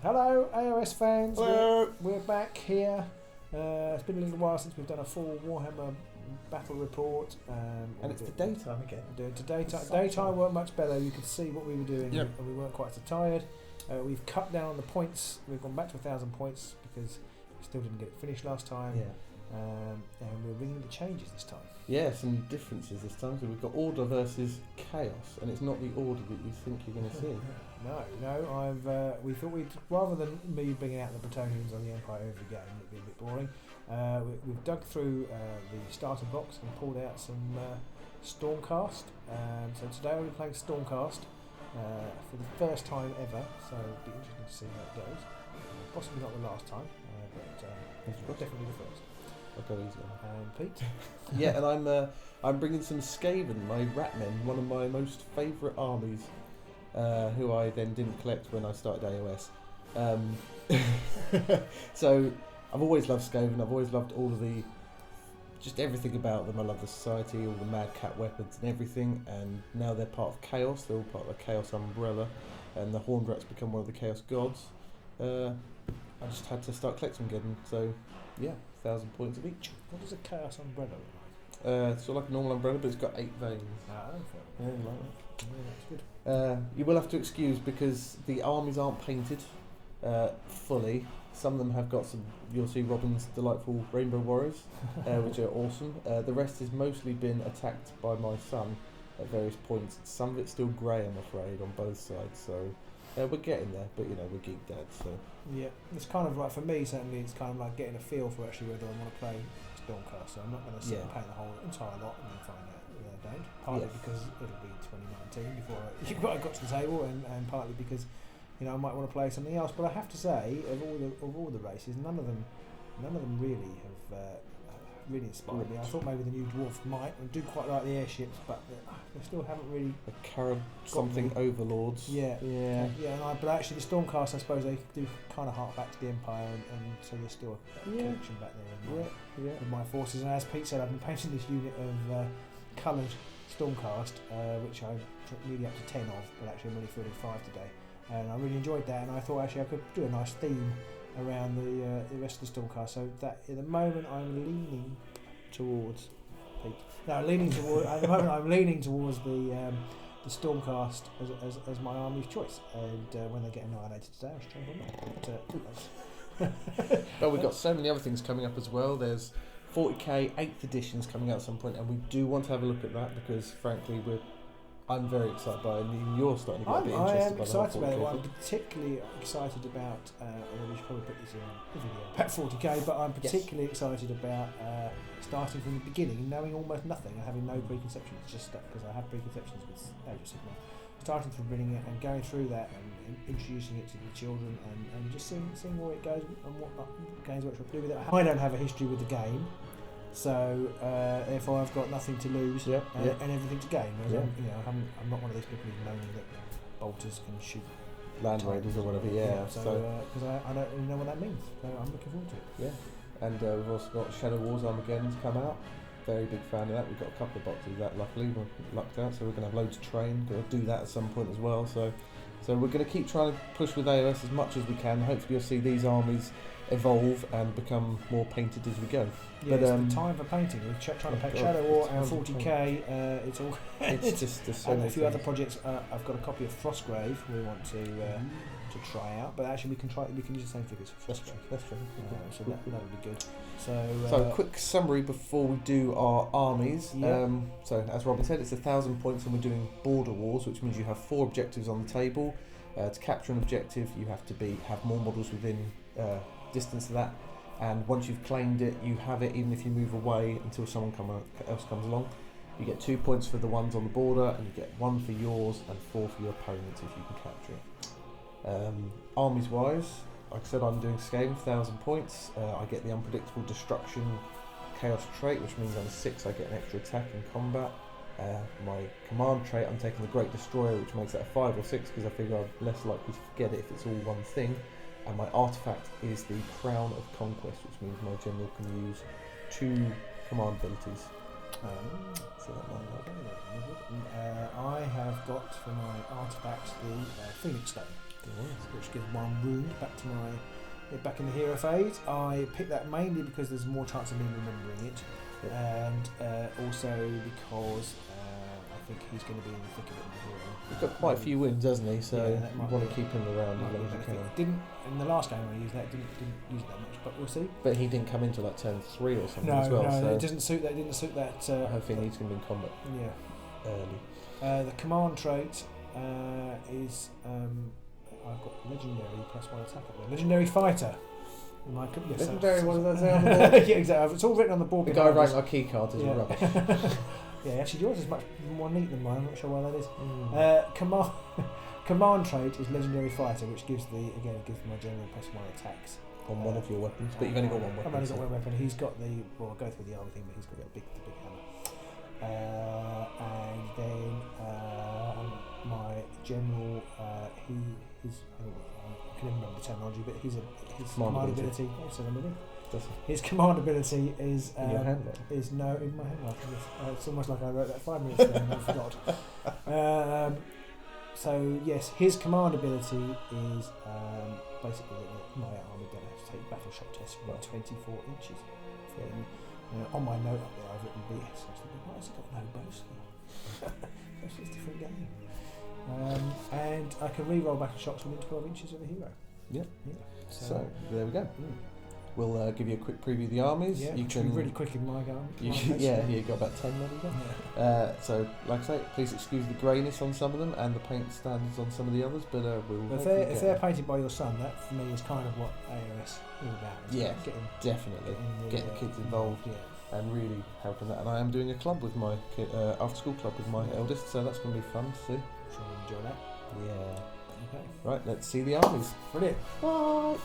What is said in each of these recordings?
Hello, AOS fans. Hello. We're back here. It's been a little while since we've done a full Warhammer battle report. And it's the daytime again. Daytime weren't much better. You could see what we were doing, Yep. and we weren't quite so tired. We've cut down on the points. We've gone back to 1,000 points because we still didn't get it finished last time. And we're bringing the changes this time. Yeah, some differences this time. So we've got order versus chaos, and it's not the order that you think you're going to see. No. We thought we'd, rather than me bringing out the Bretonnians on the Empire every game, it'd be a bit boring. We've dug through the starter box and pulled out some Stormcast. So today we're playing Stormcast for the first time ever. So it'll be interesting to see how it goes. Possibly not the last time, but definitely the first. I'll go easy on. Pete? Yeah, and I'm bringing some Skaven, my Ratmen, one of my most favourite armies, who I then didn't collect when I started AOS. So I've always loved Skaven. I've always loved all of just everything about them. I love the society, all the mad cat weapons and everything. And now they're part of Chaos. They're all part of the Chaos umbrella, and the Horned Rats become one of the Chaos gods. I just had to start collecting again. So yeah, 1,000 points of each. What does a Chaos umbrella look like? It's sort of like a normal umbrella, but it's got 8 veins. Yeah, you like that. Yeah, that's good. You will have to excuse because the armies aren't painted fully. Some of them have got some, you'll see Robin's delightful Rainbow Warriors, which are awesome. The rest has mostly been attacked by my son at various points. Some of it's still grey, I'm afraid, on both sides. So we're getting there, but we're geek dads. So yeah, it's kind of like, for me certainly, it's kind of like getting a feel for actually whether I want to play Stormcast. So I'm not going to sit and paint the whole entire lot and then find out whether I don't. Partly because it'll be 2019 before I got to the table, and partly because I might want to play something else. But I have to say, of all the races, none of them really have really inspired me. I thought maybe the new dwarf might. I do quite like the airships, but they still haven't really. The Carib something overlords. Yeah. But actually, the Stormcast, I suppose they do kind of hark back to the Empire, and so there's still a connection back there in my forces. And as Pete said, I've been painting this unit of coloured Stormcast, which I'm nearly up to 10 of, but actually I'm only fielding 5 today. And I really enjoyed that, and I thought actually I could do a nice theme around the rest of the Stormcast. So that at the moment I'm leaning towards Pete. No, at the moment I'm leaning towards the Stormcast as my army's choice. And when they get annihilated today, I'll change them up. But we've got so many other things coming up as well. There's 40k 8th editions coming out at some point, and we do want to have a look at that because frankly I'm very excited by it, and even you're starting to get a bit interested. I am excited about it. Well, I'm particularly excited about, although we should probably put this in the video about 40k, but I'm particularly excited about starting from the beginning and knowing almost nothing and having no preconceptions, just because I have preconceptions with Age of Sigmar. Starting from reading it and going through that and introducing it to the children and just seeing where it goes and what Games Workshop do with it. I don't have a history with the game. So therefore, I've got nothing to lose and everything to gain. I'm not one of these people who's moaning that bolters can shoot land raiders or whatever. So because I don't really know what that means. So I'm looking forward to it. Yeah, and we've also got Shadow Wars Armageddon's come out. Very big fan of that. We've got a couple of boxes of that. Luckily, we're lucked out, so we're going to have loads of train. Going to do that at some point as well. So we're going to keep trying to push with AOS as much as we can. Hopefully, you'll see these armies evolve and become more painted as we go. Yeah, but it's the time for painting. We're trying to paint Shadow War and 40k. It's all. It's just so and a few other projects. I've got a copy of Frostgrave we want to try out, but actually we can use the same figures for Frostgrave. That's true. So that would be good. So a quick summary before we do our armies. So as Robin said, it's 1,000 points, and we're doing border wars, which means you have 4 objectives on the table. To capture an objective, you have to have more models within distance of that, and once you've claimed it, you have it even if you move away until someone else comes along. You get 2 points for the ones on the border, and you get 1 for yours and 4 for your opponents if you can capture it. Armies wise, like I said, I'm doing Skaven, 1,000 points. I get the unpredictable destruction chaos trait, which means on 6 I get an extra attack in combat. My command trait, I'm taking the Great Destroyer, which makes it a 5 or 6 because I figure I'm less likely to forget it if it's all one thing. And my artifact is the Crown of Conquest, which means my general can use 2 command abilities. So that might work. I have got for my artifacts the Phoenix Stone. which gives 1 wound back in the hero phase. I picked that mainly because there's more chance of me remembering it, and also because I think he's going to be in the thick of it in the hero. He's got quite a few wounds, hasn't he? So you want to keep him around as long as you can. Didn't in the last game I used that. Didn't use it that much, but we'll see. But he didn't come into like turn 3 or something no, as well. No, so it didn't suit that. Hopefully he's going to be in combat. Yeah. Early. The command trait is I've got legendary +1 attack up there. Legendary fighter. Legendary, what does that say on the board? Yeah, exactly. It's all written on the board. The guy writing our key cards is rubbish. Yeah, actually yours is much more neat than mine. I'm not sure why that is. Command trait is legendary fighter, which gives my general +1 attacks on one of your weapons, but you've only got one weapon. I've only got one weapon. He's got I'll go through the armor thing, but he's got the big hammer. And then my general, I can remember the terminology, but his command ability. His command ability is in your hand, is no in my hand. It's almost like I wrote that 5 minutes ago and I forgot. So yes, his command ability is basically that my army don't have to take battle shock tests from 24 inches. On my note up there, I've written BS. Why has it got no boast? That's just a different game. And I can re-roll battle shocks within 12 inches of the hero. Yep. Yeah. So there we go. We'll give you a quick preview of the armies. Yeah, you can be really quick in my game. You got about 10 maybe. Yeah. So, like I say, please excuse the greyness on some of them and the paint standards on some of the others. But if they're painted by your son, that for me is kind of what AOS is about. Yeah, definitely get the kids involved and really helping that. And I am doing a club with my after school club with my eldest, so that's going to be fun to see. I'm sure you'll enjoy that. Yeah. Okay. Right, let's see the armies. Brilliant. Bye.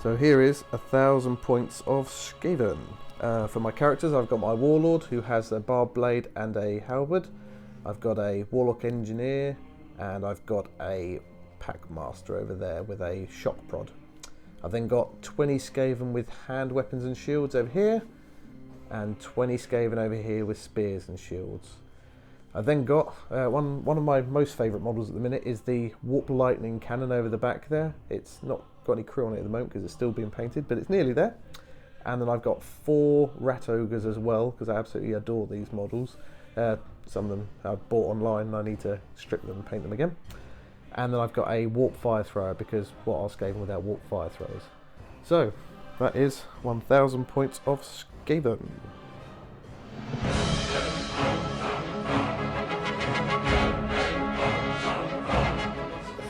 So here is 1,000 points of Skaven. For my characters, I've got my Warlord, who has a barbed blade and a halberd. I've got a Warlock Engineer, and I've got a Packmaster over there with a shock prod. I've then got 20 Skaven with hand weapons and shields over here, and 20 Skaven over here with spears and shields. I've then got one of my most favourite models at the minute is the Warp Lightning Cannon over the back there. It's not got any crew on it at the moment because it's still being painted, but it's nearly there. And then I've got 4 Rat Ogres as well, because I absolutely adore these models. Some of them I've bought online and I need to strip them and paint them again. And then I've got a Warp Fire Thrower, because what are Skaven without Warp Fire Throwers? So that is 1,000 points of Skaven.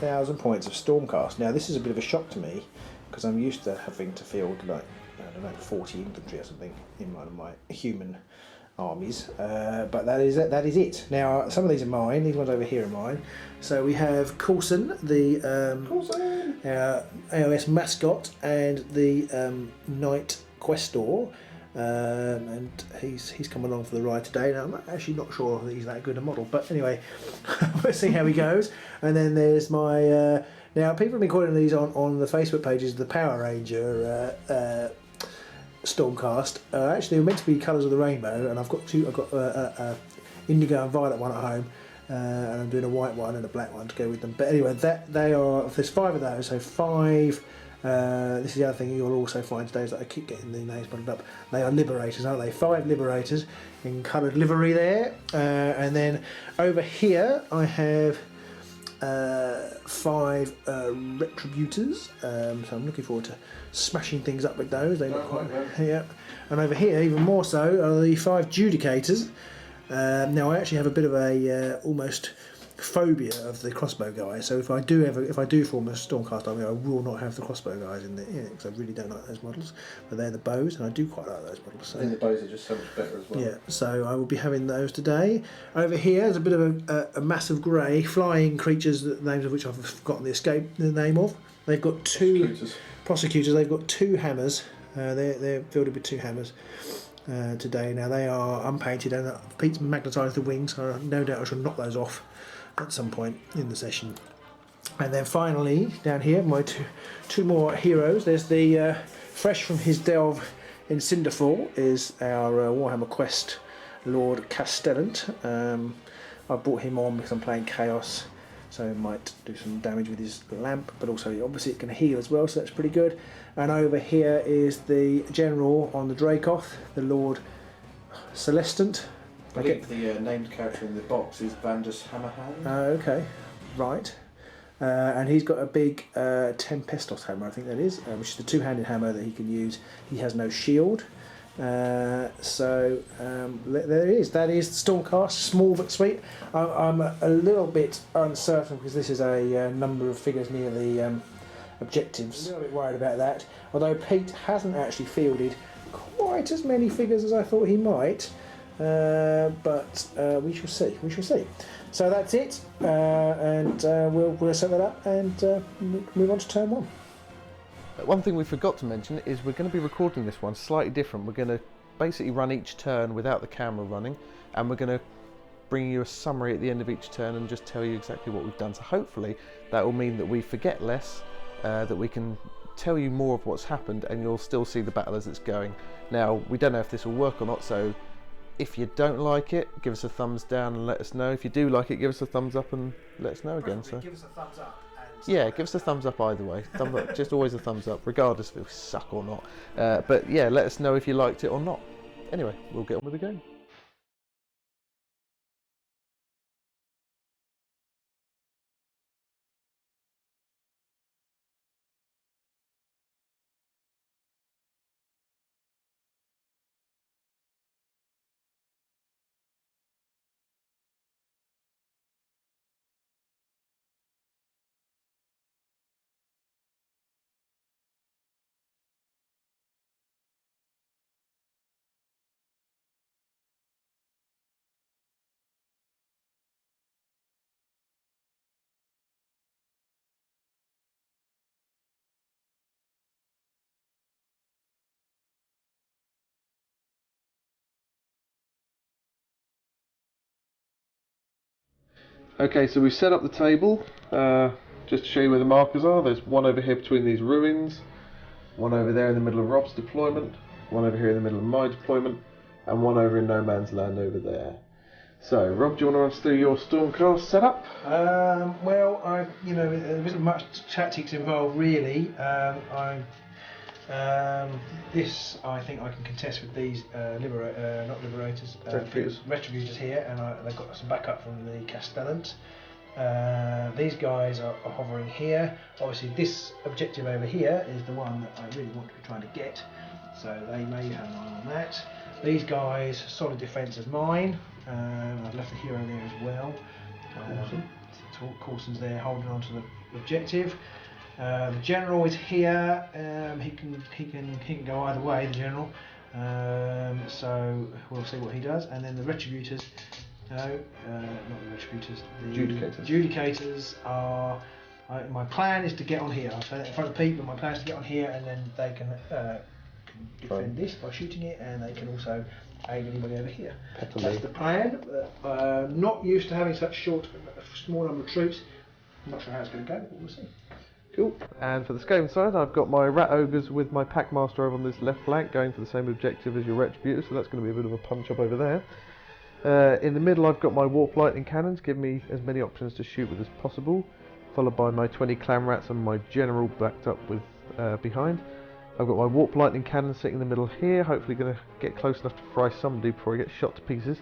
1,000 points of Stormcast. Now this is a bit of a shock to me because I'm used to having to field like 40 infantry or something in one of my human armies, but that is it. Now some of these are mine. These ones over here are mine. So we have Coulson, the AOS mascot, and the Knight Questor. And he's come along for the ride today. Now I'm actually not sure that he's that good a model, but anyway, we'll see how he goes. And then there's my now people have been calling these on the Facebook pages the Power Ranger Stormcast. Actually, they're meant to be colours of the rainbow, and I've got indigo and violet one at home, and I'm doing a white one and a black one to go with them. But anyway, there's 5 of those, so 5. This is the other thing you'll also find today is that I keep getting the names bundled up. They are Liberators, aren't they? 5 Liberators in coloured livery there. And then over here I have 5 Retributors. So I'm looking forward to smashing things up with those. They look quite... Yeah. And over here, even more so, are the 5 Judicators. Now I actually have a bit of a almost phobia of the crossbow guys, so if I do form a Stormcast army, I will not have the crossbow guys in it because I really don't like those models, but they're the bows and I do quite like those models. So. I think the bows are just so much better as well. Yeah, so I will be having those today. Over here is a bit of a massive grey flying creatures, the names of which I've forgotten the name of. They've got 2 prosecutors. They've got 2 hammers. They're fielded with 2 hammers today. Now they are unpainted and Pete's magnetised the wings, so no doubt I shall knock those off at some point in the session. And then finally down here my two more heroes. There's the fresh from his delve in Cinderfall is our Warhammer Quest Lord Castellant. I brought him on because I'm playing Chaos, so it might do some damage with his lamp, but also obviously it can heal as well, so that's pretty good. And over here is the general on the Dracoth, the Lord Celestant. I believe the named character in the box is Vandus Hammerhand. Okay, right. And he's got a big Tempestos hammer, I think that is, which is the two-handed hammer that he can use. He has no shield. There it is. That is Stormcast, small but sweet. I'm a little bit uncertain because this is a number of figures near the objectives. I'm a little bit worried about that. Although Pete hasn't actually fielded quite as many figures as I thought he might. But we shall see. We shall see. So that's it, and we'll set that up and move on to turn one. One thing we forgot to mention is we're going to be recording this one slightly different. We're going to basically run each turn without the camera running, and we're going to bring you a summary at the end of each turn and just tell you exactly what we've done. So hopefully that will mean that we forget less, that we can tell you more of what's happened, and you'll still see the battle as it's going. Now, we don't know if this will work or not, so if you don't like it, give us a thumbs down and let us know. If you do like it, give us a thumbs up and let us know again. So give us a thumbs up. Yeah, give us a thumbs up either way. Thumb up, just always a thumbs up, regardless if it suck or not. But yeah, let us know if you liked it or not. Anyway, we'll get on with the game. Okay, so we've set up the table, just to show you where the markers are. There's one over here between these ruins, one over there in the middle of Rob's deployment, one over here in the middle of my deployment, and one over in no man's land over there. So, Rob, do you want to run us through your Stormcast setup? Well, there isn't much tactics involved really. This I think I can contest with these retributors here, and they've got some backup from the Castellans. These guys are hovering here. Obviously this objective over here is the one that I really want to be trying to get, so they may have an eye on that. These guys, solid defence of mine. I've left a hero there as well. Coulson's there holding on to the objective. The general is here. He can go either way, the general. So we'll see what he does. And then the retributors, not the retributors, the judicators are. My plan is to get on here. I'll say that in front of Pete, but my plan is to get on here, and then they can defend this by shooting it, and they can also aid anybody over here. That's the plan. Not used to having such small number of troops. I'm not sure how it's going to go, but we'll see. Cool. And for the Skaven side, I've got my Rat Ogres with my Packmaster over on this left flank, going for the same objective as your Retributor, so that's going to be a bit of a punch up over there. In the middle, I've got my Warp Lightning Cannons, give me as many options to shoot with as possible, followed by my 20 Clan Rats and my General backed up with behind. I've got my Warp Lightning Cannon sitting in the middle here, hopefully going to get close enough to fry somebody before I get shot to pieces.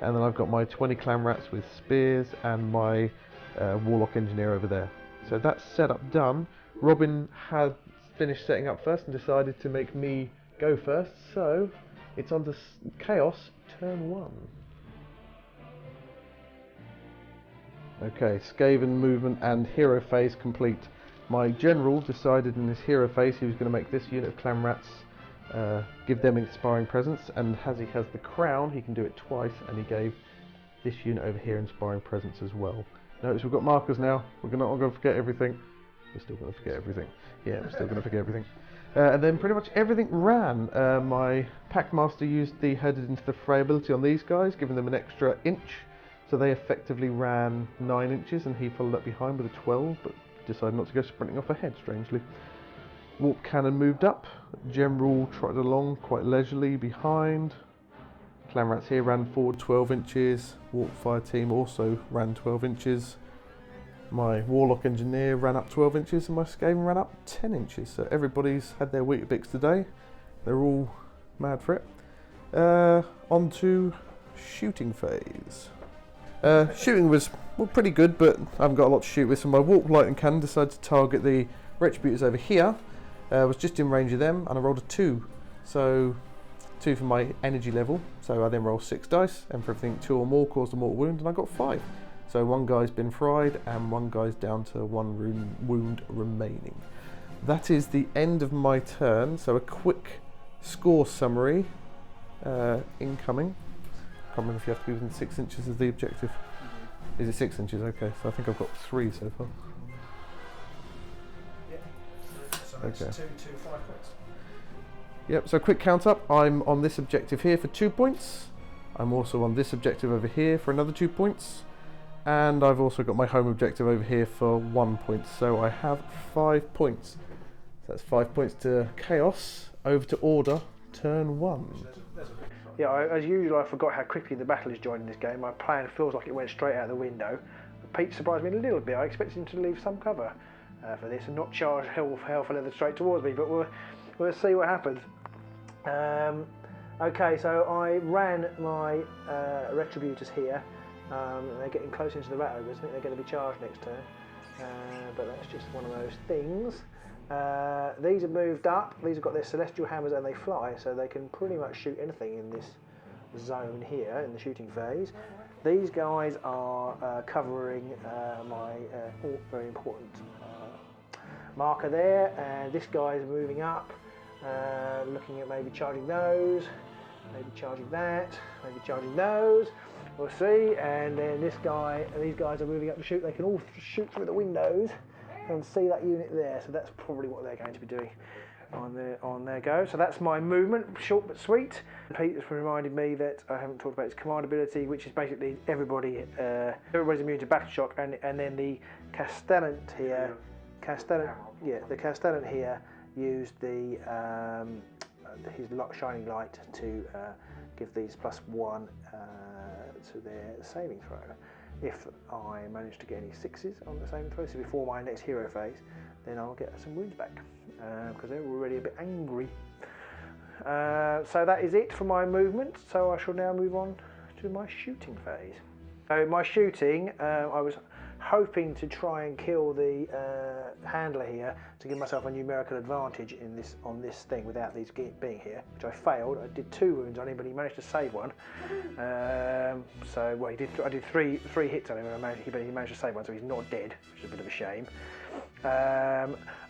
And then I've got my 20 Clan Rats with spears and my Warlock Engineer over there. So that's setup done. Robin had finished setting up first and decided to make me go first, so it's on to Chaos, turn 1. Okay, Skaven movement and hero phase complete. My general decided in his hero phase he was going to make this unit of Clan Rats, give them Inspiring Presence, and as he has the crown he can do it twice, and he gave this unit over here Inspiring Presence as well. Notice we've got markers now. We're not going to forget everything. We're still going to forget everything. Yeah, we're still going to forget everything. And then pretty much everything ran. My Packmaster used the headed into the fray ability on these guys, giving them an extra inch. So they effectively ran 9 inches, and he followed up behind with a 12, but decided not to go sprinting off ahead, strangely. Warp Cannon moved up. General trotted along quite leisurely behind. clan rats here ran forward 12 inches. Warp fire team also ran 12 inches. My warlock engineer ran up 12 inches and my Skaven ran up 10 inches. So everybody's had their Weetabix today. They're all mad for it. On to shooting phase. Shooting was pretty good, but I haven't got a lot to shoot with. So my warp lightning cannon decided to target the retributors over here. Was just in range of them, and I rolled a 2. So 2 for my energy level. So I then rolled 6 dice, and for everything 2 or more caused a mortal wound, and I got 5. So one guy's been fried, and one guy's down to 1 wound remaining. That is the end of my turn. So a quick score summary incoming. I can't remember if you have to be within 6 inches of the objective. Is it 6 inches? Okay, so I think I've got 3 so far. Yeah. So that's Okay. 2 to 5 points. Yep, so quick count up. I'm on this objective here for 2 points. I'm also on this objective over here for another 2 points. And I've also got my home objective over here for 1 point. So I have 5 points. So that's 5 points to Chaos. Over to Order, turn 1. Yeah, as usual, I forgot how quickly the battle is joined in this game. My plan feels like it went straight out the window. Pete surprised me a little bit. I expected him to leave some cover for this and not charge hell for leather straight towards me, but we'll see what happens. Okay, so I ran my retributors here. They're getting close into the rat ogres. I think they're going to be charged next turn, but that's just one of those things. These have moved up. These have got their celestial hammers and they fly, so they can pretty much shoot anything in this zone here in the shooting phase. These guys are covering my very important marker there, and this guy is moving up, looking at maybe charging those, maybe charging that, maybe charging those. We'll see. And then this guy, and these guys are moving up to shoot. They can all shoot through the windows and see that unit there, so that's probably what they're going to be doing on their go. So that's my movement, short but sweet. Pete has reminded me that I haven't talked about his command ability, which is basically everybody's immune to battle shock, and then the Castellant here, the Castellant here used his shining light to give these +1 to their saving throw. If I manage to get any 6s on the saving throw, so before my next hero phase, then I'll get some wounds back, because they're already a bit angry. So that is it for my movement, so I shall now move on to my shooting phase. So my shooting, I was hoping to try and kill the handler here to give myself a numerical advantage on this thing without these being here, which I failed. I did 2 wounds on him, but he managed to save 1. I did three hits on him, but he managed to save 1, so he's not dead, which is a bit of a shame.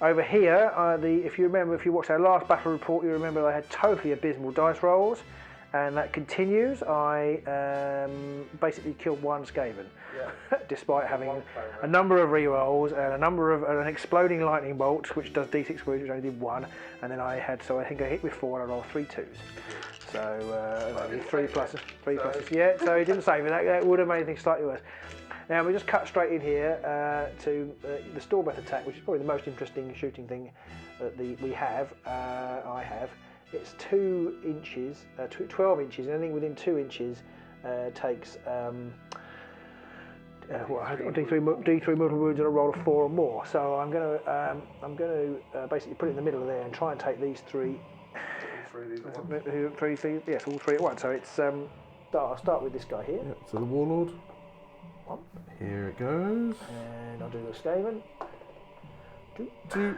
Over here, if you watched our last battle report, you remember I had totally abysmal dice rolls, and that continues. I basically killed 1 Skaven, despite having a number of rerolls and an exploding lightning bolt, which does d6 wounds, which I only did 1, and then I think I hit with 4 and I rolled 3 2s. So 3 pluses. Yeah, so he didn't save me. That would have made things slightly worse. Now we just cut straight in here to the Stormbreath attack, which is probably the most interesting shooting thing that I have. It's 2 inches, 12 inches, and anything within 2 inches takes D3 mortal wounds and a roll of 4 or more. So I'm going to basically put it in the middle of there and try and take these 3. Yes, all 3 at once. So it's I'll start with this guy here. Yep, so the Warlord. 1. Here it goes. And I'll do the Skaven. 2.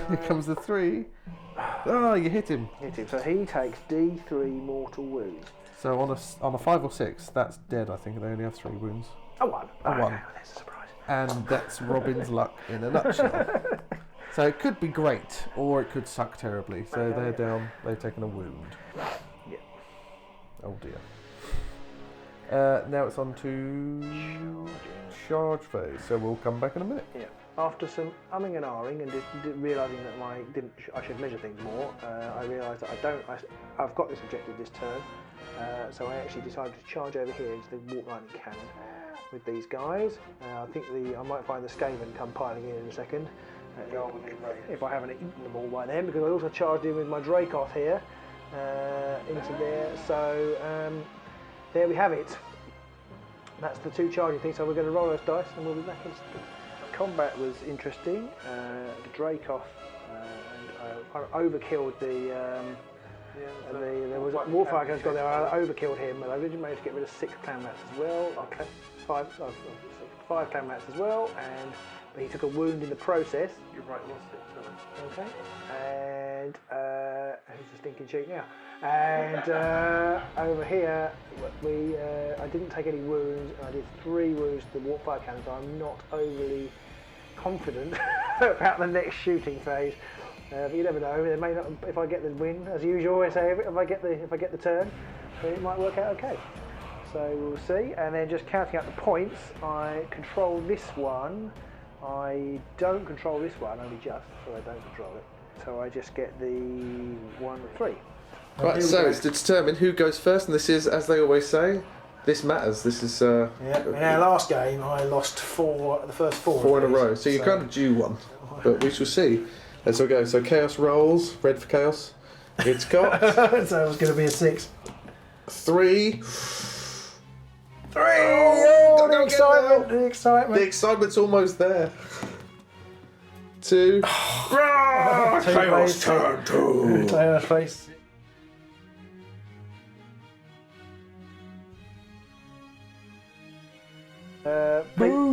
Here comes the 3. Oh, you hit him. So he takes D3 mortal wounds. So on a 5 or 6, that's dead. I think they only have 3 wounds. A 1. A 1. Okay, that's a surprise. And that's Robin's luck in a nutshell. So it could be great, or it could suck terribly. So they're down. They've taken a wound. Yeah. Oh dear. Now it's on to charge phase. So we'll come back in a minute. Yeah. After some umming and ahhing and realising that I should measure things more, I realised that I've got this objective this turn, so I actually decided to charge over here into the warp lightning cannon with these guys. I think I might find the Skaven come piling in a second, if I haven't eaten them all by then, because I also charged in with my Dracoth here, into there. So there we have it. That's the 2 charging things. So we're going to roll those dice and we'll be back in. Combat was interesting. The Dracoff, and I kind of overkilled there was a Warfire Gun's got there. I overkilled him, but I really managed to get rid of 6 clan rats as well. Okay, 5 clan rats as well, but he took a wound in the process. You're right, lost it. Okay, and who's the stinking cheat now? And over here, I didn't take any wounds, and I did 3 wounds to the Warfire Cannon, so I'm not overly confident about the next shooting phase. But you never know. It may not. If I get the win, as usual, I say if I get the turn, then it might work out okay. So we'll see. And then just counting up the points, I control this one. I don't control this one, only just, so I don't control it. So I just get the 1, 3. Right. So it's to determine who goes first, and this is, as they always say, this matters. This is. Yeah. In our last game, I lost the first 4. 4 in a row. So you're kind of due one, but we shall see. Let's all go. So Chaos rolls. Red for Chaos. It's got. So it was going to be a 6. 3. 3! Oh, the excitement! The excitement! The excitement's almost there. 2. Chaos turn 2. Chaos face.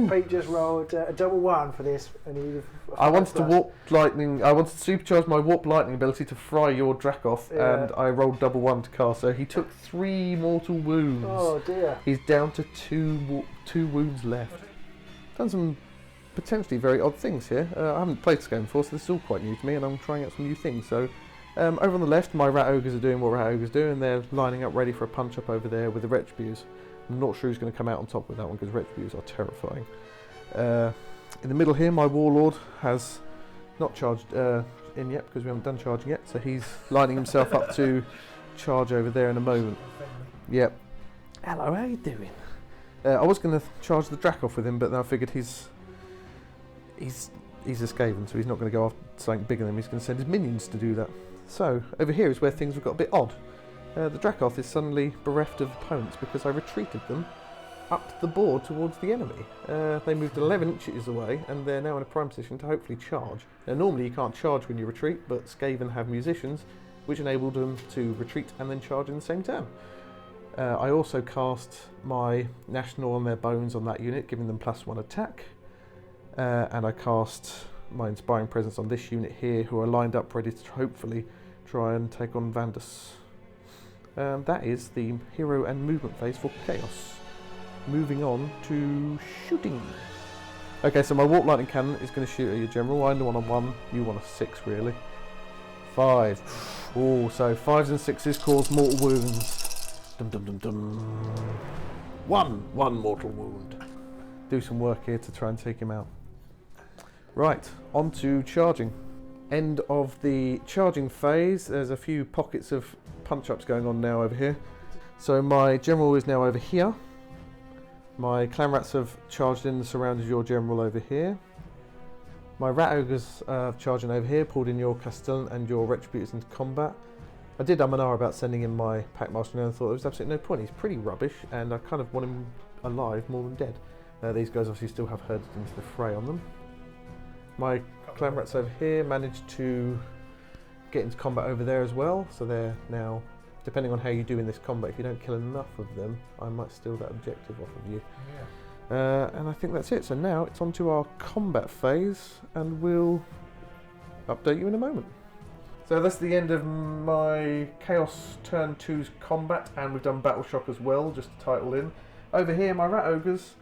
Pete just rolled a double 1 for this, and I wanted to warp lightning. I wanted to supercharge my warp lightning ability to fry your Dracoff, and I rolled double 1 to cast. So he took 3 mortal wounds. Oh dear! He's down to 2 wounds left. Done some potentially very odd things here. I haven't played this game before, so this is all quite new to me, and I'm trying out some new things. So over on the left, my Rat Ogres are doing what Rat Ogres do, and they're lining up ready for a punch up over there with the Retribues. I'm not sure who's going to come out on top with that one because Retribues are terrifying. In the middle here, my Warlord has not charged in yet because we haven't done charging yet, so he's lining himself up to charge over there in a moment. Yep. Hello, how you doing? I was going to charge the Dracoff with him, but then I figured he's a Skaven, so he's not going to go after something bigger than him. He's going to send his minions to do that. So over here is where things have got a bit odd. The Dracoff is suddenly bereft of opponents because I retreated them up the board towards the enemy. They moved 11 inches away and they're now in a prime position to hopefully charge. Now normally you can't charge when you retreat, but Skaven have musicians which enabled them to retreat and then charge in the same turn. I also cast my National on their bones on that unit, giving them +1 attack. And I cast my Inspiring Presence on this unit here, who are lined up ready to hopefully try and take on Vandus. That is the hero and movement phase for Chaos. Moving on to shooting. Okay, so my Warp Lightning Cannon is going to shoot at your general. I want a 1, you want a 6 really. 5. Oh, so 5s and 6s cause mortal wounds. Dum dum dum dum. 1 mortal wound. Do some work here to try and take him out. Right, on to charging. End of the charging phase. There's a few pockets of punch-ups going on now over here. So my general is now over here. My clan rats have charged in and surrounded your general over here. My rat ogres are charging over here, pulled in your castellan and your retributors into combat. I did and ah about sending in my packmaster and I thought there was absolutely no point. He's pretty rubbish and I kind of want him alive more than dead. These guys obviously still have herded into the fray on them. My clan rats over here managed to get into combat over there as well, so they're now, depending on how you do in this combat, if you don't kill enough of them, I might steal that objective off of you. Yeah. And I think that's it. So now it's on to our combat phase, and we'll update you in a moment. So that's the end of my Chaos Turn 2's combat, and we've done Battle Shock as well, just to title in. Over here, my Rat Ogres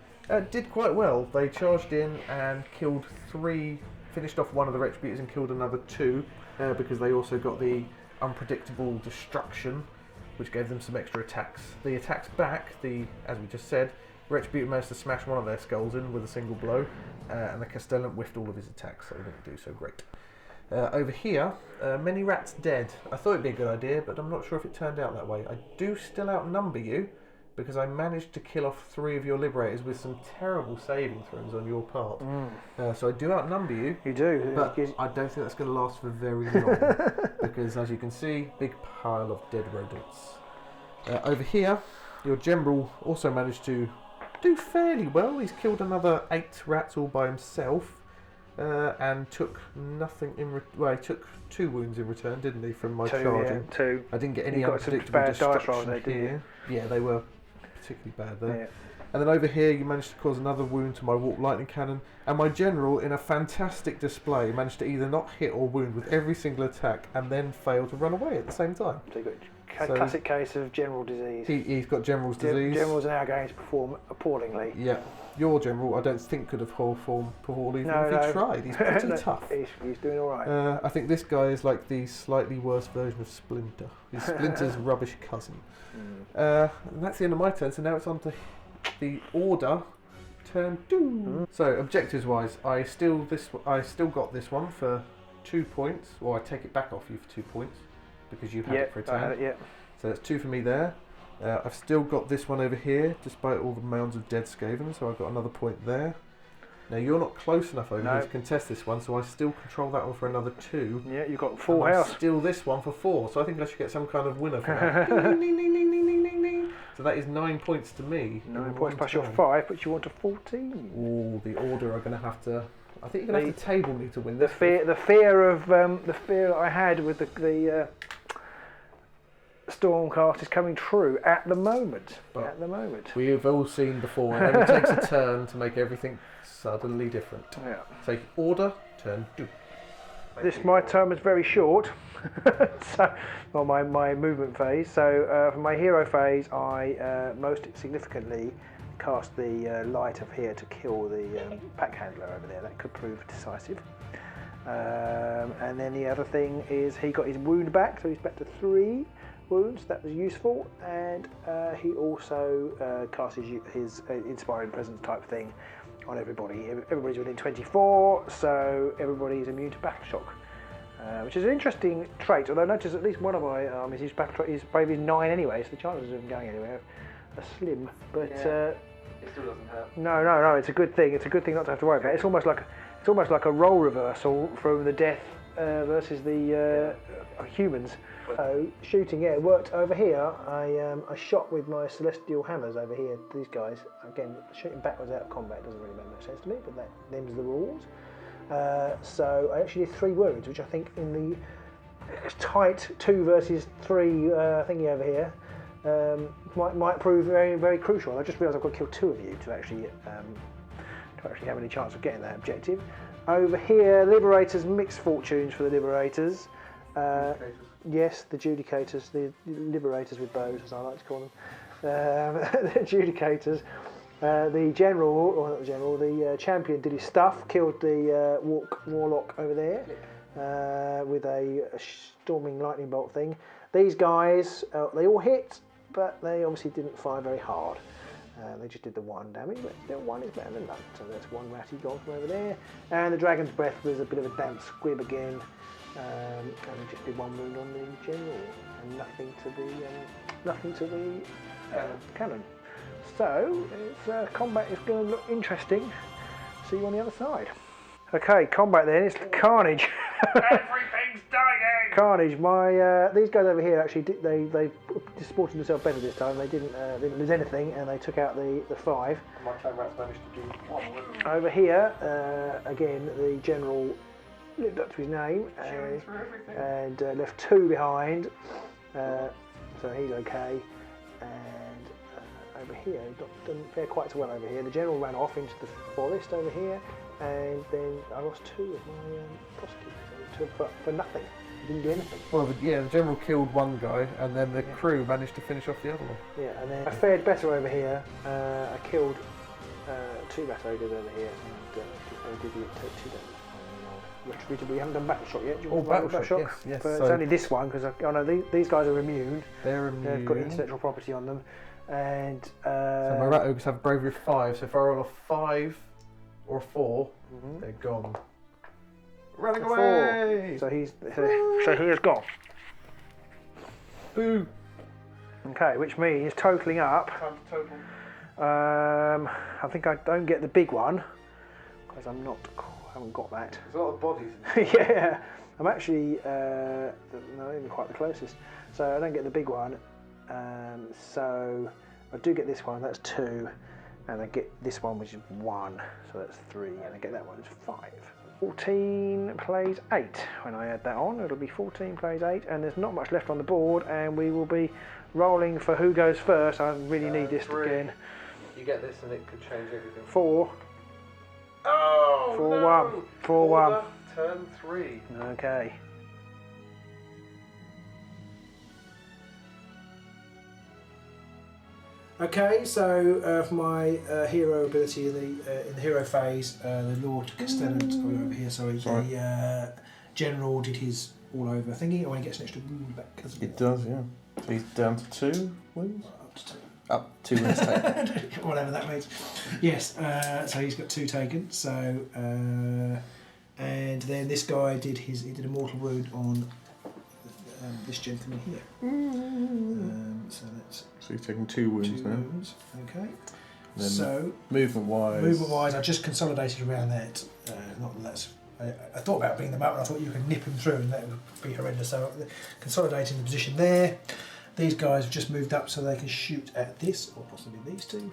did quite well. They charged in and killed 3, finished off 1 of the Retributors and killed another 2, because they also got the Unpredictable Destruction, which gave them some extra attacks. The attacks back, as we just said, Retributor managed to smash 1 of their skulls in with a single blow, and the Castellan whiffed all of his attacks, so they didn't do so great. Over here, many rats dead. I thought it'd be a good idea, but I'm not sure if it turned out that way. I do still outnumber you, because I managed to kill off 3 of your liberators with some terrible saving throws on your part. So I do outnumber you. You do. But I don't think that's going to last for very long because, as you can see, big pile of dead rodents. Over here, your general also managed to do fairly well. He's killed another 8 rats all by himself and took nothing in well, he took 2 wounds in return, didn't he, from my charging? Yeah, 2. I didn't get any You got some unpredictable bad dice destruction rolls there, didn't here. Yeah, they were particularly bad there. Yeah. And then over here, you managed to cause another wound to my warp lightning cannon, and my general, in a fantastic display, managed to either not hit or wound with every single attack, and then fail to run away at the same time. So you've got a classic case of general disease. He's got general's disease. Generals are now going to perform appallingly. Yeah. Your general, I don't think, could have performed poorly even if he tried. He's pretty tough. He's doing all right. I think this guy is like the slightly worse version of Splinter. He's Splinter's rubbish cousin. And that's the end of my turn, so now it's on to the order. Turn 2. So objectives wise, I still got this one for 2 points, or I take it back off you for 2 points because you had it for a turn. So that's 2 for me there. I've still got this one over here, despite all the mounds of dead Skaven, so I've got another point there. Now you're not close enough over here to contest this one, so I still control that one for another 2. Yeah, you've got 4 house. Still this one for 4, so I think I should get some kind of winner for that. Ding, ding, ding, ding, ding, ding, ding, ding. So that is 9 points to me. 9 points plus your 5, but you want a 14. Oh, the order are going to have to. I think you're going to have to table me to win the this. The fear that I had with the Stormcast is coming true at the moment. But we have all seen before. It only takes a turn to make everything suddenly different. Yeah. So order, turn 2. My turn was very short. My movement phase. So for my hero phase, I most significantly cast the light up here to kill the pack handler over there. That could prove decisive. And then the other thing is he got his wound back, so he's back to 3 wounds. That was useful, and he also casts his inspiring presence type thing on everybody. Everybody's within 24, so everybody's immune to battle shock, which is an interesting trait. Although notice at least one of my armies, his brave is 9 anyway, so the chances of him going anywhere are slim. But it still doesn't hurt. No, it's a good thing. It's a good thing not to have to worry about. It's almost like a role reversal from the death versus the humans. So shooting, it worked over here. I shot with my celestial hammers over here. These guys, again, shooting backwards out of combat doesn't really make much sense to me, but them's the rules. So I actually did 3 wounds, which I think in the tight 2 versus 3 thingy over here might prove very, very crucial. I just realised I've got to kill 2 of you to actually have any chance of getting that objective. Over here, Liberators, mixed fortunes for the Liberators. Yes, the Judicators, the Liberators with bows, as I like to call them. The Judicators. The General, or not the General, the Champion did his stuff, killed the Warlock over there with a storming lightning bolt thing. These guys, they all hit, but they obviously didn't fire very hard. They just did the 1 damage, but still 1 is better than none. So that's 1 ratty gone from over there. And the Dragon's Breath was a bit of a damp squib again. And we just did 1 wound on the General, and nothing to the cannon. So combat is going to look interesting. See you on the other side. Okay, combat then. It's carnage. Everything's dying. Carnage. These guys over here actually they disported themselves better this time. They didn't lose anything, and they took out the 5. My clan rats managed to do 1 wound. Over here, again, the General lived up to his name and left 2 behind, so he's okay. And over here, doesn't fare quite so well over here. The General ran off into the forest over here, and then I lost 2 of my prosecutors for nothing. He didn't do anything. Well, the General killed 1 guy, and then the crew managed to finish off the other one. Yeah, and then I fared better over here. I killed 2 Rat Ogres over here, and did take 2 damage. Retributed, we haven't done battle shot yet. Do you want battle shock? Yes. But it's only this one because I know these guys are immune. They're immune. They've got intellectual property on them, and so my rat ogres have bravery of 5. So if I roll a 5 or a 4, they're gone. Running away. So he is gone. Boo. Okay, which means totalling up. Total. I think I don't get the big one because I haven't got that. There's a lot of bodies in there. Yeah, I'm actually not even quite the closest. So I don't get the big one. So I do get this one. That's 2, and I get this one, which is 1. So that's 3, and I get that one, which is 5. 14 plays 8. When I add that on, it'll be 14 plays 8, and there's not much left on the board, and we will be rolling for who goes first. I really need this 3. again. You get this, and it could change everything. 4. Oh, 4 no. 1. 4 1. Turn 3. Okay. Okay, so for my hero ability in the hero phase, the Lord Castellan over here. Sorry. The general did his all over thingy. He gets an extra wound back as well. It does, yeah. So he's down to 2 wounds. Up to 2. Up 2 wounds taken. Whatever that means. Yes. So he's got 2 taken. So and then this guy did a mortal wound on this gentleman here. So you're taking 2 wounds 2 now. wounds. Okay. Then so movement-wise, I just consolidated around that. Not that that's. I thought about bringing them up, and I thought you could nip him through, and that would be horrendous. So consolidating the position there. These guys have just moved up so they can shoot at this, or possibly these 2.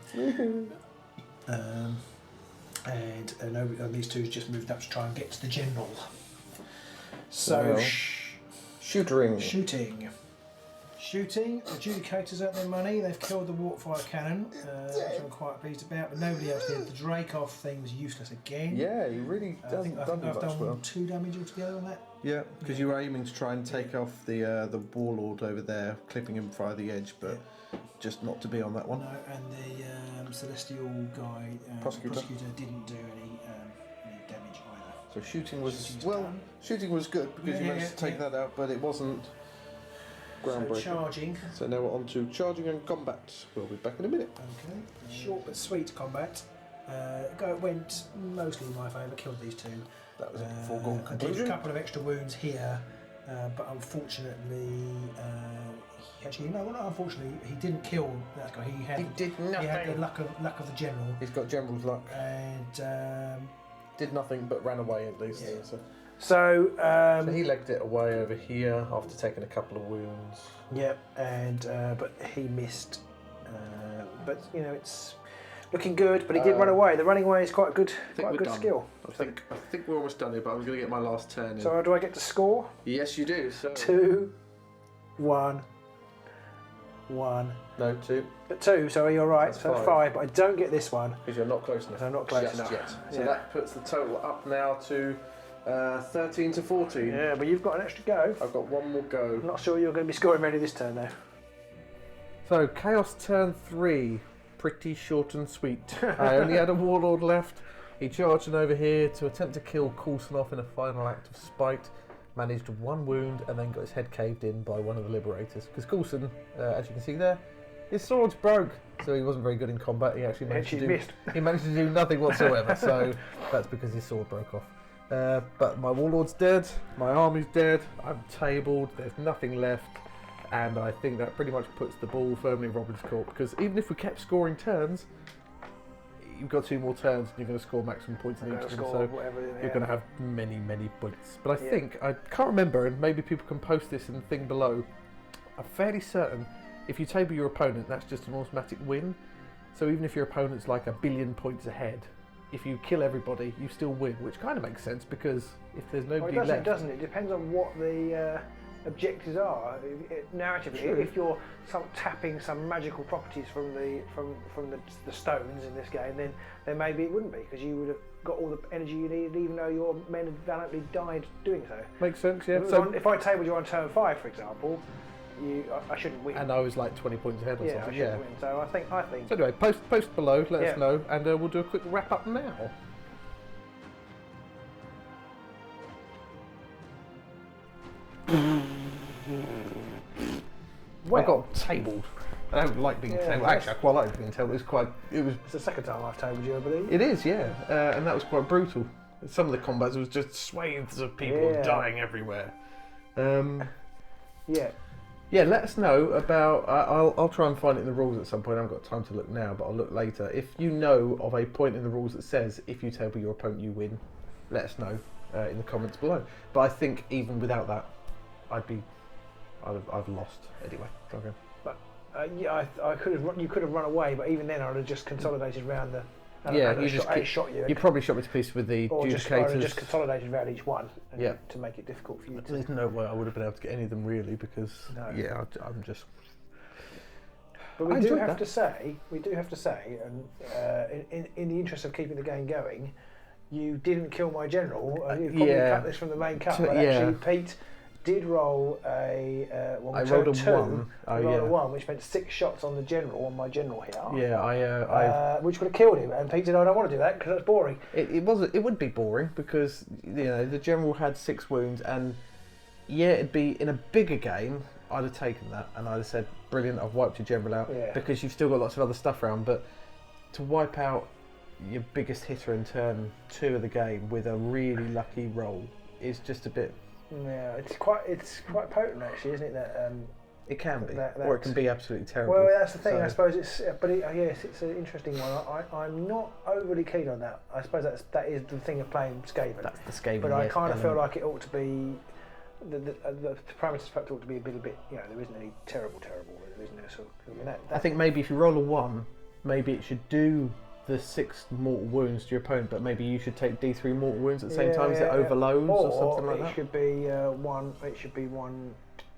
And these 2's just moved up to try and get to the general. So Shooting. Adjudicators earn their money. They've killed the Warpfire Cannon, which I'm quite pleased about, but nobody else did. The Dracoff thing was useless again. Yeah, he really doesn't I think I've done 2 damage altogether on that. Yeah, because you were aiming to try and take off the Warlord over there, clipping him via the edge, but just not to be on that one. No, and the Celestial guy, Prosecutor, didn't do any damage either. So shooting was good because you managed to take that out, but it wasn't groundbreaking. So charging. So now we're on to charging and combat. We'll be back in a minute. Okay. Short but sweet combat. Went mostly in my favour. Killed these 2. That was a foregone I conclusion. did a couple of extra wounds here, but unfortunately, unfortunately, he didn't kill that guy. He had the luck of the general. He's got general's luck. And did nothing but ran away at least. Yeah. So he legged it away over here after taking a couple of wounds. Yep, and but he missed. But it's looking good. But he did run away. The running away is quite good skill. I think we're almost done here, but I'm going to get my last turn in. So do I get to score? Yes, you do. So 2, 1, 1. No, 2. 2. So you're right. That's so 5. But I don't get this one because you're not close enough. I'm not close enough yet. So that puts the total up now to 13 to 14. Yeah, but you've got an extra go. I've got one more go. I'm not sure you're going to be scoring ready this turn though. So Chaos turn 3, pretty short and sweet. I only had a Warlord left. He charged in over here to attempt to kill Coulson off in a final act of spite. Managed 1 wound and then got his head caved in by one of the Liberators. Because Coulson, as you can see there, his sword's broke, so he wasn't very good in combat. He actually managed to do nothing whatsoever. So that's because his sword broke off. But my Warlord's dead, my army's dead, I'm tabled, there's nothing left, and I think that pretty much puts the ball firmly in Robin's court, because even if we kept scoring turns, you've got 2 more turns and you're going to score maximum points in each of them, so you're going to have many, many points. But I think, I can't remember, and maybe people can post this in the thing below, I'm fairly certain if you table your opponent, that's just an automatic win. So even if your opponent's like 1 billion points ahead, if you kill everybody, you still win, which kind of makes sense because if there's nobody left... It doesn't. It depends on what the objectives are. Narratively, if you're tapping some magical properties from the stones in this game, then maybe it wouldn't be, because you would have got all the energy you needed, even though your men had valiantly died doing so. Makes sense, yeah. So if I tabled you on turn 5, for example, I shouldn't win. And I was like 20 points ahead or something. I shouldn't win. So I think. So anyway, post below, let us know, and we'll do a quick wrap up now. I got tabled. I don't like being tabled. Actually, I quite like being tabled. It's the second time I've tabled you, I believe. It is, yeah, and that was quite brutal. Some of the combats was just swathes of people dying everywhere. Yeah. Yeah, let us know about. I'll try and find it in the rules at some point. I haven't got time to look now, but I'll look later. If you know of a point in the rules that says if you table your opponent, you win, let us know in the comments below. But I think even without that, I've lost anyway. Okay. But I could have. You could have run away, but even then, I'd have just consolidated around the. Shot you. You probably shot me to pieces with the adjudicators. Or just consolidated around each one to make it difficult for you. There's no way I would have been able to get any of them really because I'm just. But we do have to say, and in the interest of keeping the game going, you didn't kill my general. You probably cut this from the main cut, but actually Pete did roll a I rolled a 1. I rolled a 1, which meant 6 shots on the general, on my general here. Yeah, which would have killed him. And Pete said, "I don't want to do that because that's boring." It would be boring because the general had 6 wounds, and it'd be in a bigger game. I'd have taken that and I'd have said, "Brilliant, I've wiped your general out," because you've still got lots of other stuff around. But to wipe out your biggest hitter in turn 2 of the game with a really lucky roll is just a bit. Yeah, it's quite potent actually, isn't it? That it can be, or it can be absolutely terrible. Well, that's the thing. I suppose it's an interesting one. I'm not overly keen on that. I suppose that is the thing of playing Skaven. That's the Skaven. But I kind of feel like it ought to be the parameters factor ought to be a bit. There isn't any terrible. There isn't there? So I think maybe if you roll a 1, maybe it should do the 6 mortal wounds to your opponent, but maybe you should take D3 mortal wounds at the same time as it overloads or something like that. It should be 1. It should be 1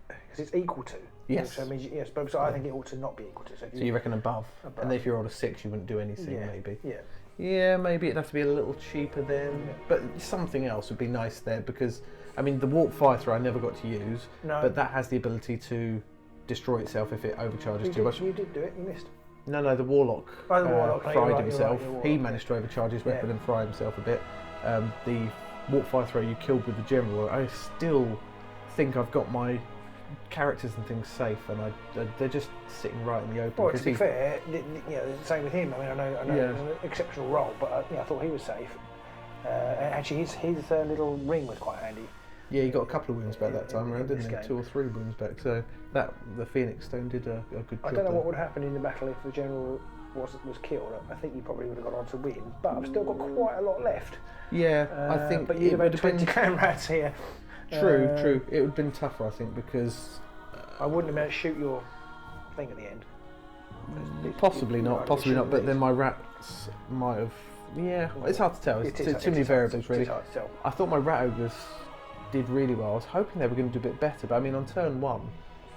because it's equal to. Yes. So it means but I think it ought to not be equal to. So you reckon above? And then if you rolled a 6, you wouldn't do anything, maybe. Yeah. Yeah, maybe it'd have to be a little cheaper then. Yeah. But something else would be nice there because, I mean, the warp fighter I never got to use, but that has the ability to destroy itself if it overcharges too much. You did do it. You missed. No, the Warlock, fried himself. He managed to overcharge his weapon and fry himself a bit. The Warp Fire Throw you killed with the General, I still think I've got my characters and things safe, and they're just sitting right in the open. Well, to be fair, same with him. I mean, I know it was an exceptional role, but I thought he was safe. Actually, his little ring was quite handy. Yeah, he got a couple of wounds back that time around, didn't he? 2 or 3 wounds back. So the Phoenix Stone did a good job. I don't know what would happen in the battle if the general was killed. I think you probably would have gone on to win, but I've still got quite a lot left. Yeah, I think. But you'd have had 20 clan rats here. True. It would have been tougher, I think, because I wouldn't have been able to shoot your thing at the end. Possibly not. But then my rats might have. Yeah, it's hard to tell. It's too many variables, really. It's hard to tell. I thought my rat ogres did really well. I was hoping they were going to do a bit better, but I mean, on turn 1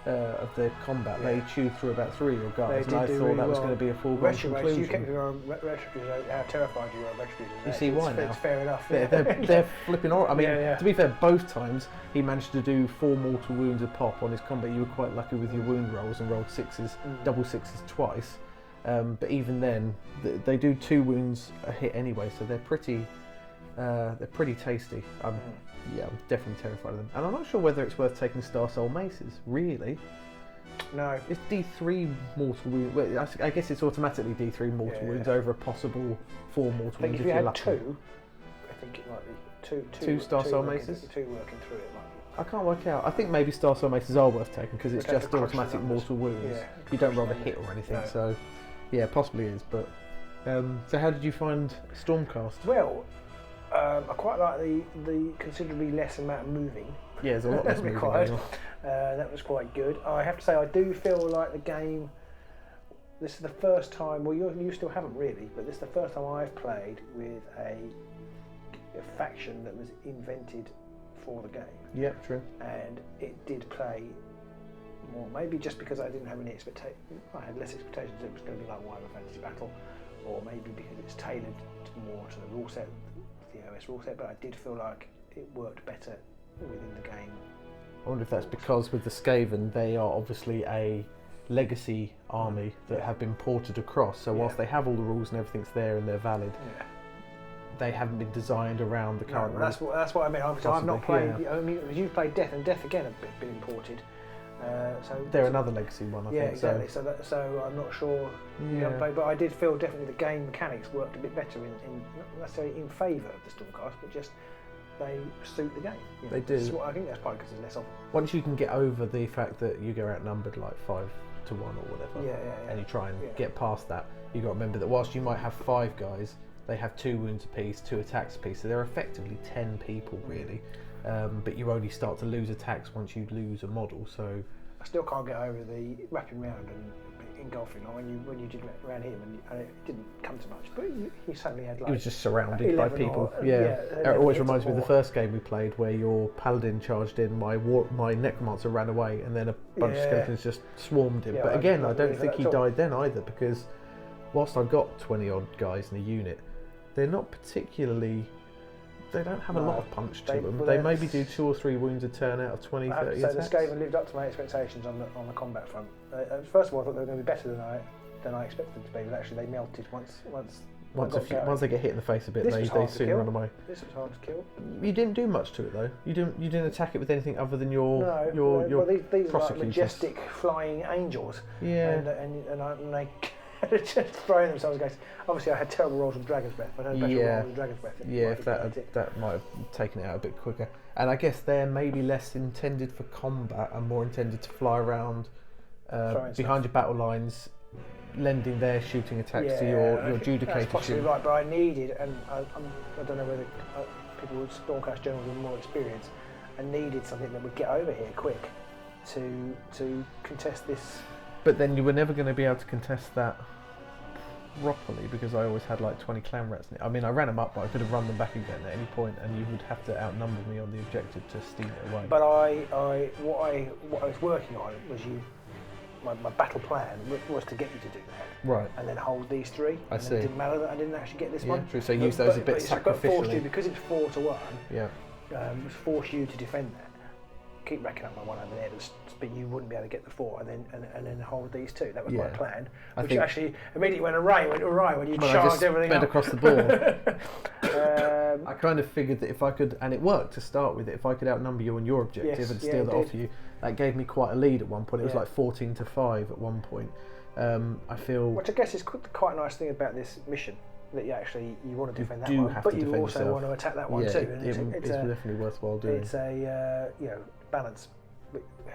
of the combat, they chewed through about 3 of your guards, and I thought that was going to be a foregone conclusion. You kept your retributors, how terrified you were of retributors. You see why now? It's fair enough. They're flipping horrible. I mean, to be fair, both times he managed to do 4 mortal wounds a pop on his combat. You were quite lucky with your wound rolls and rolled 6s, double 6s twice. But even then, they do 2 wounds a hit anyway, so they're pretty tasty. I'm definitely terrified of them. And I'm not sure whether it's worth taking Star Soul Maces, really. No. It's D3 mortal wounds. Well, I guess it's automatically D3 mortal wounds over a possible 4 mortal wounds. I think if you had 2, I think it might be 2 Star Soul Maces? 2 working through it might be. I can't work out. I think maybe Star Soul Maces are worth taking because it's just automatic mortal wounds. Yeah, you don't roll a hit or anything, so yeah, possibly is. But so how did you find Stormcast? Well, I quite like the considerably less amount of moving. Yeah, there's a lot less moving required. That was quite good. I have to say, I do feel like the game. This is the first time. Well, you still haven't really, but this is the first time I've played with a faction that was invented for the game. Yeah, true. And it did play more. Maybe just because I didn't have any expectations. I had less expectations that it was going to be like Warhammer Fantasy Battle, or maybe because it's tailored more to the rule set. The OS rule set, but I did feel like it worked better within the game. I wonder if that's because with the Skaven they are obviously a legacy army that have been ported across, so whilst they have all the rules and everything's there and they're valid, they haven't been designed around the current rules. That's what I mean. I've not played. I mean, you've played Death, and Death again have been imported. So they're another legacy one, I think. Exactly. So I'm not sure. But I did feel definitely the game mechanics worked a bit better not necessarily in favour of the Stormcast, but just they suit the game. You know, They do. I think that's probably because there's less of them. Once you can get over the fact that you go outnumbered like 5 to 1 or whatever, and you try and get past that, you got to remember that whilst you might have 5 guys, they have 2 wounds apiece, 2 attacks apiece, so they're effectively 10 people really. But you only start to lose attacks once you lose a model. So I still can't get over the wrapping round and engulfing. Like when you did around him, and it didn't come to much, but he suddenly had like. He was just surrounded by people. It always reminds me of the first game we played, where your paladin charged in, my necromancer ran away, and then a bunch of skeletons just swarmed him. But again, I don't think he died then either, because whilst I've got 20 odd guys in a unit, they're not particularly. They don't have a lot of punch to them. They maybe do 2 or 3 wounds a turn out of 20, 30 attacks. So the Skaven lived up to my expectations on the combat front. First of all, I thought they were going to be better than I expected them to be, but actually they melted once they get hit in the face a bit, they soon run away. This was hard to kill. You didn't do much to it thoh. You didn't attack it with anything other than your these are like majestic flying angels. Yeah. And they just throwing themselves against. Obviously, I had terrible rolls with Dragon's Breath. I had a better roll with Dragon's Breath. If that might have taken it out a bit quicker. And I guess they're maybe less intended for combat and more intended to fly around behind your battle lines, lending their shooting attacks to your judicator. That's possibly right, but I needed, and I don't know whether people with Stormcast generals with more experience, I needed something that would get over here quick to contest this. But then you were never going to be able to contest that properly, because I always had like 20 clan rats. I mean, I ran them up, but I could have run them back again at any point, and you would have to outnumber me on the objective to steal it away. But what I was working on was my battle plan was to get you to do that, right? And then hold these 3. I see. It didn't matter that I didn't actually get this one. True. So use those a bit sacrificially. But forced you, because it's 4 to 1. Yeah. It forced you to defend that. Keep racking up my one over there, but you wouldn't be able to get the 4, and then hold these 2. That was my plan, which actually immediately went awry when you charged everything up. Across the board. I kind of figured that if I could, and it worked to start with, if I could outnumber you on your objective and steal that off you, that gave me quite a lead at one point. It was like 14 to 5 at one point. I feel. Which I guess is quite a nice thing about this mission. That you want to defend that one, but you also want to attack that one too. And it's definitely worthwhile doing. It's a balance.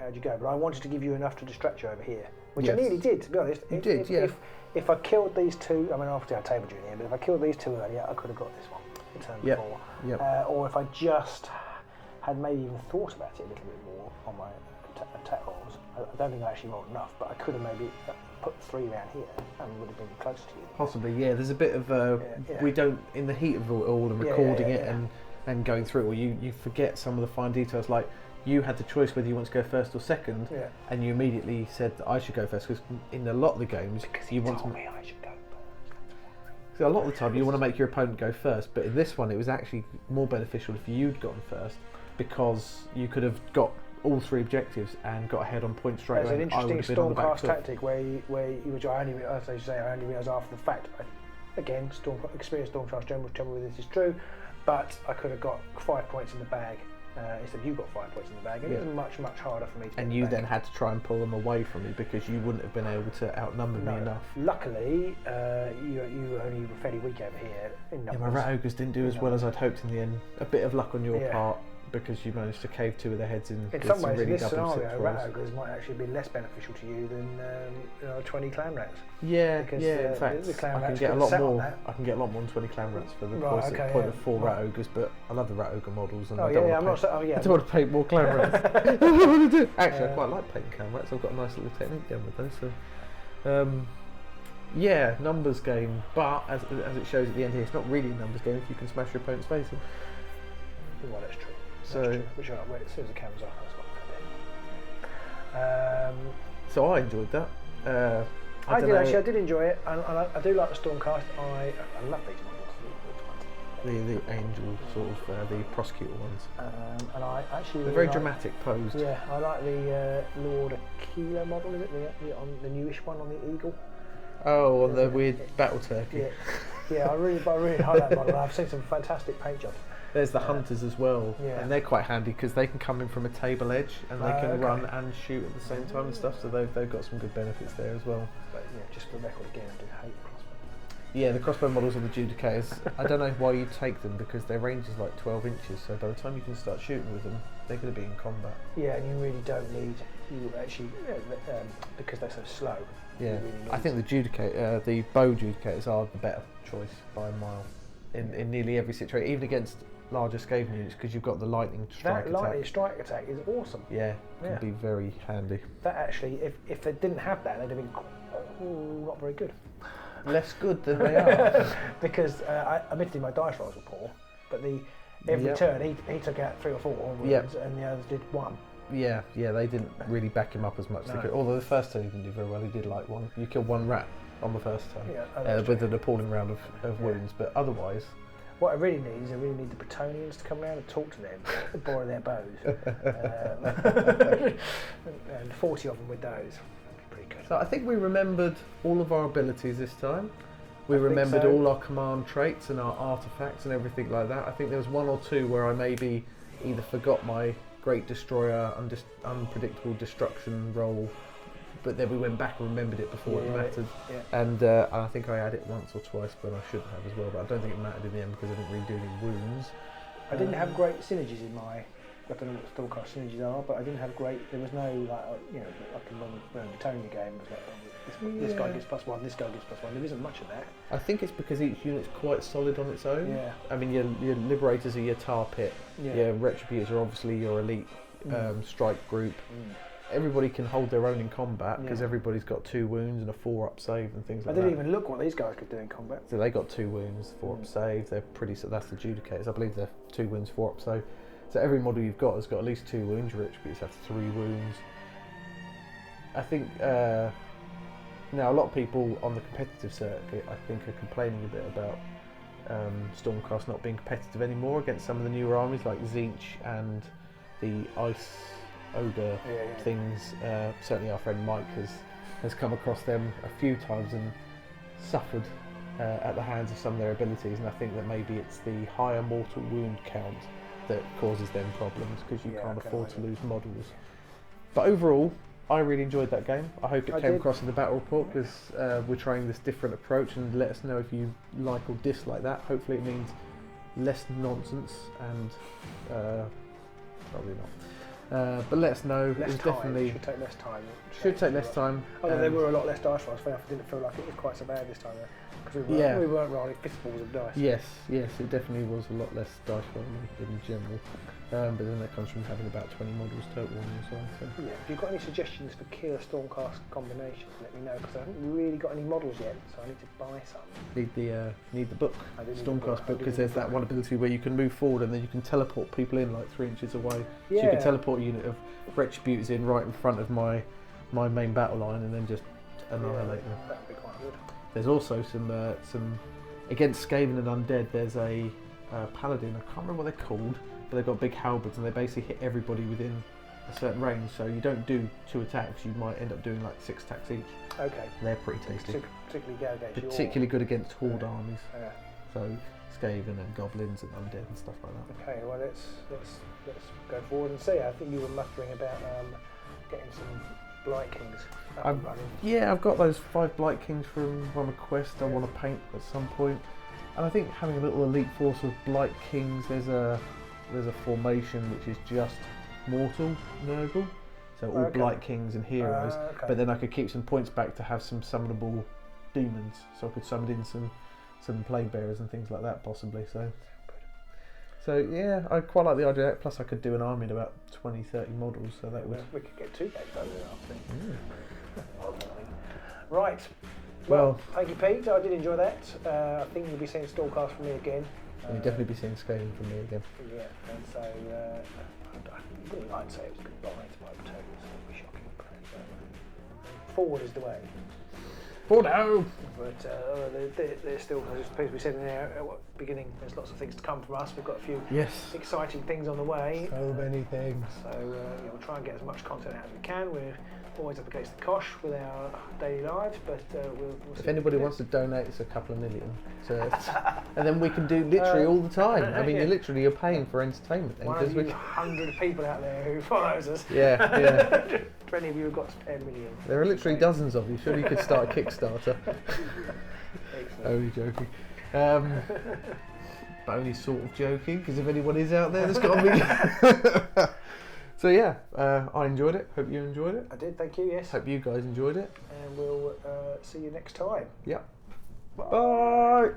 How'd you go? But I wanted to give you enough to distract you over here, which I nearly did, to be honest. If I killed these 2, I mean, obviously I tabled you in here, but if I killed these 2 earlier, I could have got this one in turn 4. Or if I just had maybe even thought about it a little bit more on my attack rolls. I don't think I actually rolled enough, but I could have maybe put 3 around here and would have been close to you. Possibly, yeah. There's a bit of we don't, in the heat of it all and recording it and going through it all, you forget some of the fine details. Like you had the choice whether you want to go first or second, and you immediately said that I should go first, because in a lot of the games you told me I should go first. So a lot of the time you want to make your opponent go first, but in this one it was actually more beneficial if you'd gone first, because you could have got all 3 objectives and got ahead on point straight away. It's an interesting Stormcast tactic where you which I only realised after the fact. Again, experienced Stormcast general tell me whether this is true, but I could have got 5 points in the bag. Instead you got 5 points in the bag, and it was much harder for me to and you then had to try and pull them away from me, because you wouldn't have been able to outnumber me enough. Luckily, you only were fairly weak over here in numbers. My rat ogres didn't do as well as I'd hoped in the end. A bit of luck on your part, because you managed to cave 2 of their heads in. In some ways, really in this scenario, rat rolls. ogres might actually be less beneficial to you than 20 clan rats. In fact, the clan I can rats get a lot more. that. I can get a lot more than 20 clan rats for the point of 4 rat ogres, but I love the rat ogre models, and I don't want to pay more clan rats. I don't want to do. Actually, I quite like painting clan rats. I've got a nice little technique going with those. So, numbers game, but as it shows at the end here, it's not really a numbers game if you can smash your opponent's face in. Well, that's true. So, which as soon as the camera's off, that's what so I enjoyed that. I did enjoy it, and I do like the Stormcast. I love these models. The angel sort of the prosecutor ones. And I actually they're very dramatic posed. Yeah, I like the Lord Aquila model. Is it on the newish one on the eagle? Oh, on the weird battle turkey. Yeah, I really like that model. I've seen some fantastic paint jobs. There's the hunters as well, and they're quite handy because they can come in from a table edge and they can run and shoot at the same time and stuff. So they've got some good benefits there as well. But just for the record again, I do hate Yeah, the crossbow models of the Judicators. I don't know why you take them because their range is like 12 inches. So by the time you can start shooting with them, they're going to be in combat. Yeah, and you really don't need because they're so slow. Yeah, really I think the bow Judicators are the better choice by a mile in nearly every situation, even against larger Skaven units, because you've got the lightning strike attack. That lightning strike attack is awesome. Yeah, can be very handy. That actually, if they didn't have that, they'd have been not very good. Less good than they are. Because admittedly my dice rolls were poor, but every turn he took out 3 or 4 wounds and the others did 1. Yeah, they didn't really back him up as much. No. Although the first turn he didn't do very well, he did like 1. You killed 1 rat on the first turn with an appalling round of wounds, but otherwise... What I really need is the Bretonnians to come around and talk to them, borrow their bows, and 40 of them with those. That'd be pretty good. So I think we remembered all of our abilities this time. We remembered all our command traits and our artifacts and everything like that. I think there was 1 or 2 where I maybe either forgot my Great Destroyer, unpredictable destruction roll, but then we went back and remembered it before it mattered. Yeah. And I think I had it once or twice when I shouldn't have as well, but I don't think it mattered in the end because I didn't really do any wounds. I didn't have great synergies in my... I don't know what Stormcast synergies are, but I didn't have great... There was no, like a Bretonnia game. It was like, this guy gives +1, this guy gives +1. There isn't much of that. I think it's because each unit's quite solid on its own. Yeah. I mean, your Liberators are your tar pit. Yeah. Your Retributors are obviously your elite strike group. Everybody can hold their own in combat because everybody's got 2 wounds and a 4-up save and things like that. I didn't even look what these guys could do in combat. So they got 2 wounds, 4-up save. They're pretty. So that's the Judicators. I believe they're 2 wounds, 4-up save. So every model you've got has got at least 2 wounds. Your Retributors have 3 wounds. I think now a lot of people on the competitive circuit, I think, are complaining a bit about Stormcast not being competitive anymore against some of the newer armies like Tzeentch and the Ice Ogre things. Certainly our friend Mike has come across them a few times and suffered at the hands of some of their abilities, and I think that maybe it's the higher mortal wound count that causes them problems because you can't afford to lose models. But overall, I really enjoyed that game. I hope it came across in the battle report because we're trying this different approach, and let us know if you like or dislike that. Hopefully it means less nonsense and probably not. But let us know. Less it was time. definitely Should take less time. Should take less time. Although there were a lot less dice rolls. I didn't feel like it was quite so bad this time because we weren't rolling fistfuls of dice. Yes, it definitely was a lot less dice rolling in general. But then that comes from having about 20 models total on as well. So. Yeah. If you've got any suggestions for killer Stormcast combinations, let me know because I haven't really got any models yet, so I need to buy some. Need the book, Stormcast book, because there's that one ability where you can move forward and then you can teleport people in like 3 inches away. Yeah. So you can teleport a unit of Retributors in right in front of my main battle line and then just annihilate them. That would be quite good. There's also some against Skaven and undead. There's a paladin. I can't remember what they're called, but they've got big halberds and they basically hit everybody within a certain range. So you don't do 2 attacks. You might end up doing like 6 attacks each. Okay. They're pretty tasty. Particularly good against horde armies. Yeah. So Skaven and goblins and undead and stuff like that. Okay. Well, let's go forward and see. I think you were muttering about getting some Blight Kings. I've got those 5 Blight Kings from one quest I want to paint at some point, and I think having a little elite force of Blight Kings, there's a formation which is just mortal Nurgle, so all Blight Kings and heroes. But then I could keep some points back to have some summonable demons, so I could summon in some plague bearers and things like that possibly. So yeah, I quite like the idea of that. Plus I could do an army in about 20-30 models, so that would... We could get 2 games over there, I think. Right. Well, thank you, Pete. I did enjoy that. I think you'll be seeing Stormcast from me again. You'll definitely be seeing Skaven from me again. Yeah, and so I wouldn't like to say it was goodbye to my Bretonnians. That would be shocking. But, forward is the way. For now! But there's still, as we said in the beginning, there's lots of things to come from us. We've got a few exciting things on the way. So many things. So we'll try and get as much content out as we can. We're always up against the cosh with our daily lives, but we'll if anybody wants to donate, it's a couple of million. And then we can do literally all the time. I mean, you're paying for entertainment. Then, one of you 100 people out there who follows us. Yeah. 20 of you have got 10 million. There are literally dozens of you. Surely you could start a Kickstarter. Excellent. Only joking. But only sort of joking, because if anyone is out there, there's got to be. So yeah, I enjoyed it. Hope you enjoyed it. I did, thank you, yes. Hope you guys enjoyed it. And we'll see you next time. Yep. Bye.